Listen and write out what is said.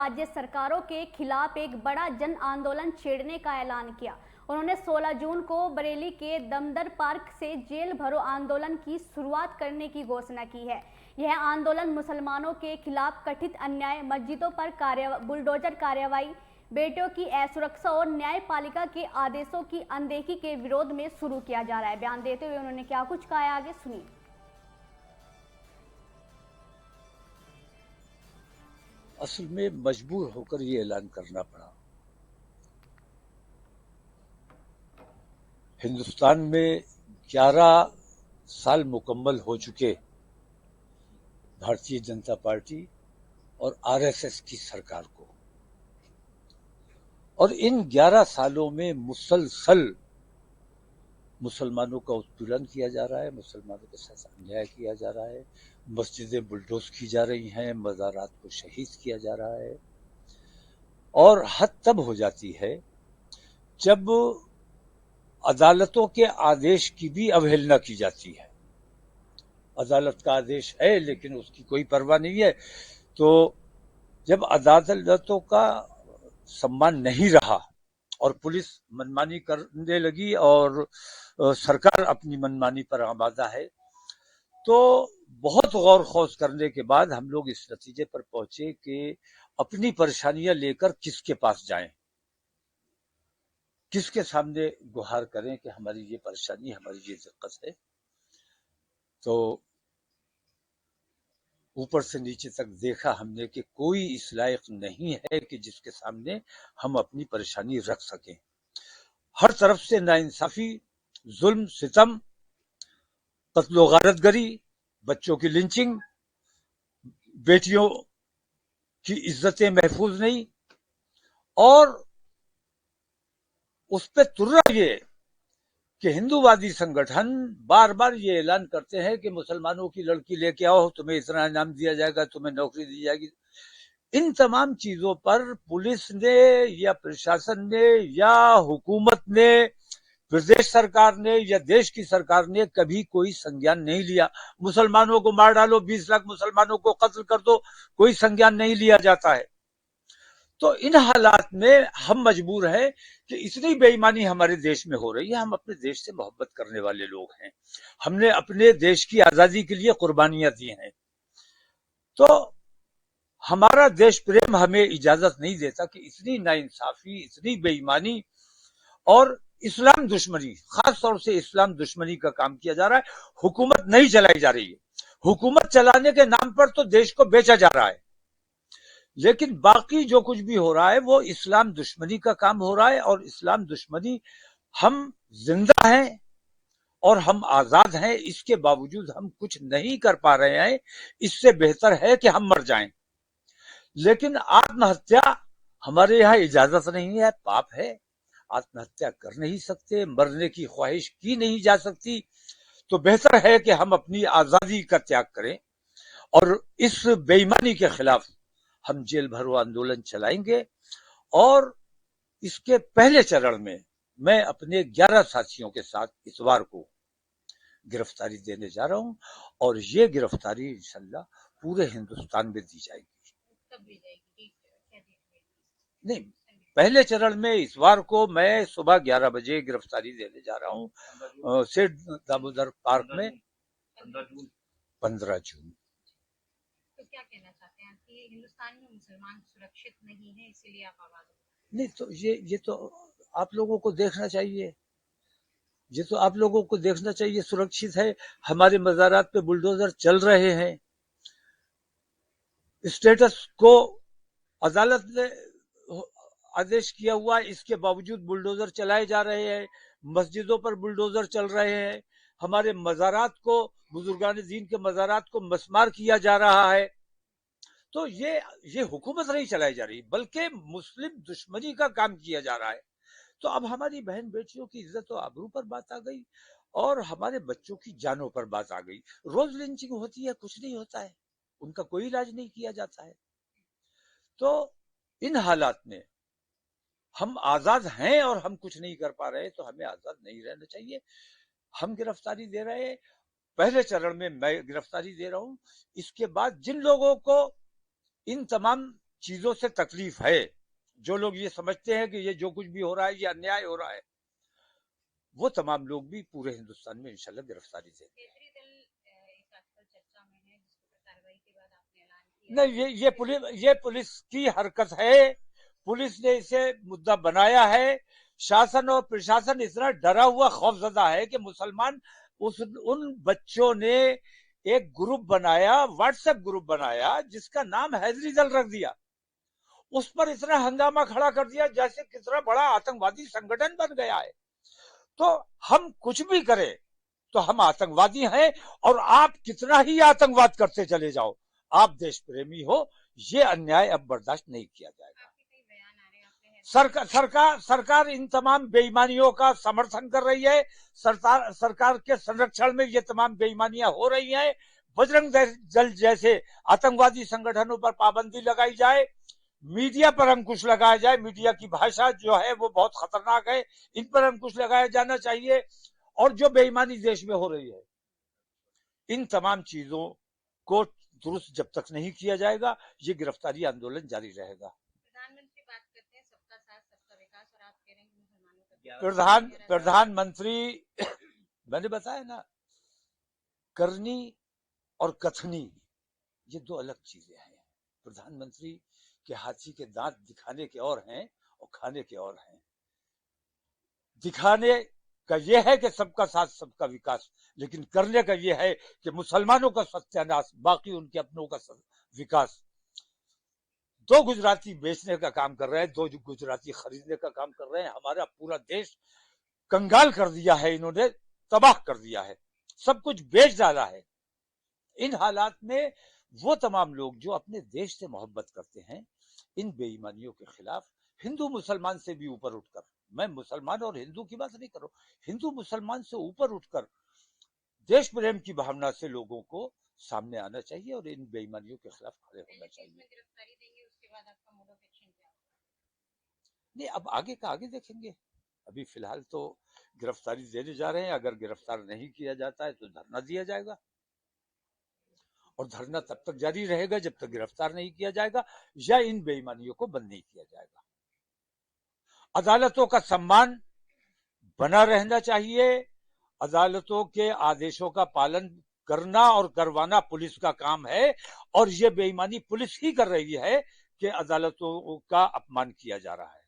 राज्य सरकारों के खिलाफ एक बड़ा जन आंदोलन छेड़ने का ऐलान किया। उन्होंने 16 जून को बरेली के दमदर पार्क से जेल भरो आंदोलन की शुरुआत करने की घोषणा की है। यह आंदोलन मुसलमानों के खिलाफ कथित अन्याय, मस्जिदों पर बुलडोजर कार्रवाई, बेटियों की असुरक्षा और न्यायपालिका के आदेशों की अनदेखी के विरोध में शुरू किया जा रहा है। बयान देते हुए उन्होंने क्या कुछ कहा है, आगे सुनिए। असल में मजबूर होकर ये ऐलान करना पड़ा। हिंदुस्तान में 11 साल मुकम्मल हो चुके भारतीय जनता पार्टी और आरएसएस की सरकार को, और इन 11 सालों में मुसलसल मुसलमानों का उत्पीड़न किया जा रहा है, मुसलमानों के साथ अन्याय किया जा रहा है, मस्जिदें बुलडोज की जा रही हैं, मज़ारात को शहीद किया जा रहा है। और हद तब हो जाती है जब अदालतों के आदेश की भी अवहेलना की जाती है। अदालत का आदेश है लेकिन उसकी कोई परवाह नहीं है। तो जब अदालतों का सम्मान नहीं रहा और पुलिस मनमानी करने लगी और सरकार अपनी मनमानी पर आमादा है, तो बहुत गौर खोज करने के बाद हम लोग इस नतीजे पर पहुंचे कि अपनी परेशानियां लेकर किसके पास जाएं, किसके सामने गुहार करें कि हमारी ये परेशानी, हमारी ये दिक्कत है। तो ऊपर से नीचे तक देखा हमने कि कोई इस लायक नहीं है कि जिसके सामने हम अपनी परेशानी रख सकें। हर तरफ से नाइंसाफी, जुल्म, सितम, कत्लो गारतगरी, बच्चों की लिंचिंग, बेटियों की इज्जतें महफूज नहीं, और उस पे तुर्रा ये कि हिंदूवादी संगठन बार बार ये ऐलान करते हैं कि मुसलमानों की लड़की लेके आओ, तुम्हें इतना इनाम दिया जाएगा, तुम्हें नौकरी दी जाएगी। इन तमाम चीजों पर पुलिस ने या प्रशासन ने या हुकूमत ने, प्रदेश सरकार ने या देश की सरकार ने कभी कोई संज्ञान नहीं लिया। मुसलमानों को मार डालो, 20 लाख मुसलमानों को कत्ल कर दो, कोई संज्ञान नहीं लिया जाता है। तो इन हालात में हम मजबूर हैं कि इतनी बेईमानी हमारे देश में हो रही है। हम अपने देश से मोहब्बत करने वाले लोग हैं, हमने अपने देश की आजादी के लिए कुर्बानियां दी हैं, तो हमारा देश प्रेम हमें इजाजत नहीं देता कि इतनी नाइंसाफी, इतनी बेईमानी और इस्लाम दुश्मनी, खास तौर से इस्लाम दुश्मनी का काम किया जा रहा है। हुकूमत नहीं चलाई जा रही है, हुकूमत चलाने के नाम पर तो देश को बेचा जा रहा है, लेकिन बाकी जो कुछ भी हो रहा है वो इस्लाम दुश्मनी का काम हो रहा है। और इस्लाम दुश्मनी, हम जिंदा हैं और हम आजाद हैं, इसके बावजूद हम कुछ नहीं कर पा रहे हैं। इससे बेहतर है कि हम मर जाएं, लेकिन आत्महत्या हमारे यहाँ इजाजत नहीं है, पाप है। आत्महत्या कर नहीं सकते, मरने की ख्वाहिश की नहीं जा सकती। तो बेहतर है कि हम अपनी आजादी का त्याग करें, और इस बेईमानी के खिलाफ हम जेल भरो आंदोलन चलाएंगे। और इसके पहले चरण में मैं अपने 11 साथियों के साथ इतवार को गिरफ्तारी देने जा रहा हूं, और ये गिरफ्तारी इंशाल्लाह पूरे हिंदुस्तान में दी जाएगी। नहीं, पहले चरण में इतवार को मैं सुबह 11 बजे गिरफ्तारी देने जा रहा हूं सेठ दामोदर पार्क में, 15 जून। तो क्या कहना चाहते हैं कि हिंदुस्तान में मुसलमान सुरक्षित नहीं है, इसीलिए आप आवाज? नहीं, तो ये तो आप लोगों को देखना चाहिए, ये तो आप लोगों को देखना चाहिए। सुरक्षित है, हमारे मज़ारात पे बुलडोजर चल रहे हैं, स्टेटस को अदालत ने आदेश किया हुआ, इसके बावजूद बुलडोजर चलाए जा रहे हैं, मस्जिदों पर बुलडोजर चल रहे हैं, हमारे मज़ारात को, बुजुर्गान दीन के मज़ारात को मस्मार किया जा रहा है। तो ये हुकूमत नहीं चलाई जा रही, बल्कि मुस्लिम दुश्मनी का काम किया जा रहा है। तो अब हमारी बहन बेटियों की इज्जत और आबरू पर बात आ गई, और हमारे बच्चों की जानों पर बात आ गई। रोज लिंचिंग होती है, कुछ नहीं होता है, उनका कोई इलाज नहीं किया जाता है। तो इन हालात में हम आजाद हैं और हम कुछ नहीं कर पा रहे, तो हमें आजाद नहीं रहना चाहिए। हम गिरफ्तारी दे रहे हैं, पहले चरण में मैं गिरफ्तारी दे रहा हूं। इसके बाद जिन लोगों को इन तमाम चीजों से तकलीफ है, जो लोग ये समझते हैं कि ये जो कुछ भी हो रहा है ये अन्याय हो रहा है, वो तमाम लोग भी पूरे हिंदुस्तान में इंशाल्लाह गिरफ्तारी देंगे। केसरी दल एक आजकल चर्चा में है, जिसके ऊपर कार्रवाई के बाद आपने ऐलान किया नहीं, ये पुलिस की हरकत है। पुलिस ने इसे मुद्दा बनाया है। शासन और प्रशासन इतना डरा हुआ खौफजदा है कि मुसलमान उन बच्चों ने एक ग्रुप बनाया, व्हाट्सएप ग्रुप बनाया, जिसका नाम हैदरी दल रख दिया। उस पर इतना हंगामा खड़ा कर दिया जैसे कितना बड़ा आतंकवादी संगठन बन गया है। तो हम कुछ भी करें तो हम आतंकवादी हैं, और आप कितना ही आतंकवाद करते चले जाओ, आप देश प्रेमी हो, ये अन्याय अब बर्दाश्त नहीं किया जाएगा। सरकार इन तमाम बेईमानियों का समर्थन कर रही है। सरकार के संरक्षण में ये तमाम बेईमानियां हो रही हैं। बजरंग दल जैसे आतंकवादी संगठनों पर पाबंदी लगाई जाए, मीडिया पर अंकुश लगाया जाए। मीडिया की भाषा जो है वो बहुत खतरनाक है, इन पर अंकुश लगाया जाना चाहिए। और जो बेईमानी देश में हो रही है, इन तमाम चीजों को दुरुस्त जब तक नहीं किया जाएगा, ये गिरफ्तारी आंदोलन जारी रहेगा। प्रधानमंत्री बात करते हैं सबका साथ सबका विकास, और आप कह रहे हैं मुसलमानों का प्रधानमंत्री मैंने बताया ना, करनी और कथनी ये दो अलग चीजें हैं। प्रधानमंत्री के हाथी के दांत दिखाने के और हैं और खाने के और हैं। दिखाने का यह है कि सबका साथ सबका विकास, लेकिन करने का यह है कि मुसलमानों का सत्यानाश, बाकी उनके अपनों का विकास। 2 गुजराती बेचने का काम कर रहे हैं, 2 गुजराती खरीदने का काम कर रहे हैं। हमारा पूरा देश कंगाल कर दिया है, इन्होंने तबाह कर दिया है, सब कुछ बेच डाला है। इन हालात में वो तमाम लोग जो अपने देश से मोहब्बत करते हैं, इन बेईमानियों के खिलाफ हिंदू मुसलमान से भी ऊपर उठकर, मैं मुसलमान और हिंदू की बात नहीं कर रहा हूं, हिंदू मुसलमान से ऊपर उठकर देश प्रेम की भावना से लोगों को सामने आना चाहिए और इन बेईमानियों के खिलाफ खड़े होना चाहिए। गिरफ्तारी देंगे, उसके बाद आपका मोड ऑफ एक्शन क्या होगा? नहीं, अब आगे का आगे देखेंगे। अभी फिलहाल तो गिरफ्तारी देने जा रहे हैं। अगर गिरफ्तार नहीं किया जाता है तो धरना दिया जाएगा, और धरना तब तक जारी रहेगा जब तक गिरफ्तार नहीं किया जाएगा या इन बेईमानियों को बंद नहीं किया जाएगा। अदालतों का सम्मान बना रहना चाहिए। अदालतों के आदेशों का पालन करना और करवाना पुलिस का काम है, और ये बेईमानी पुलिस ही कर रही है कि अदालतों का अपमान किया जा रहा है।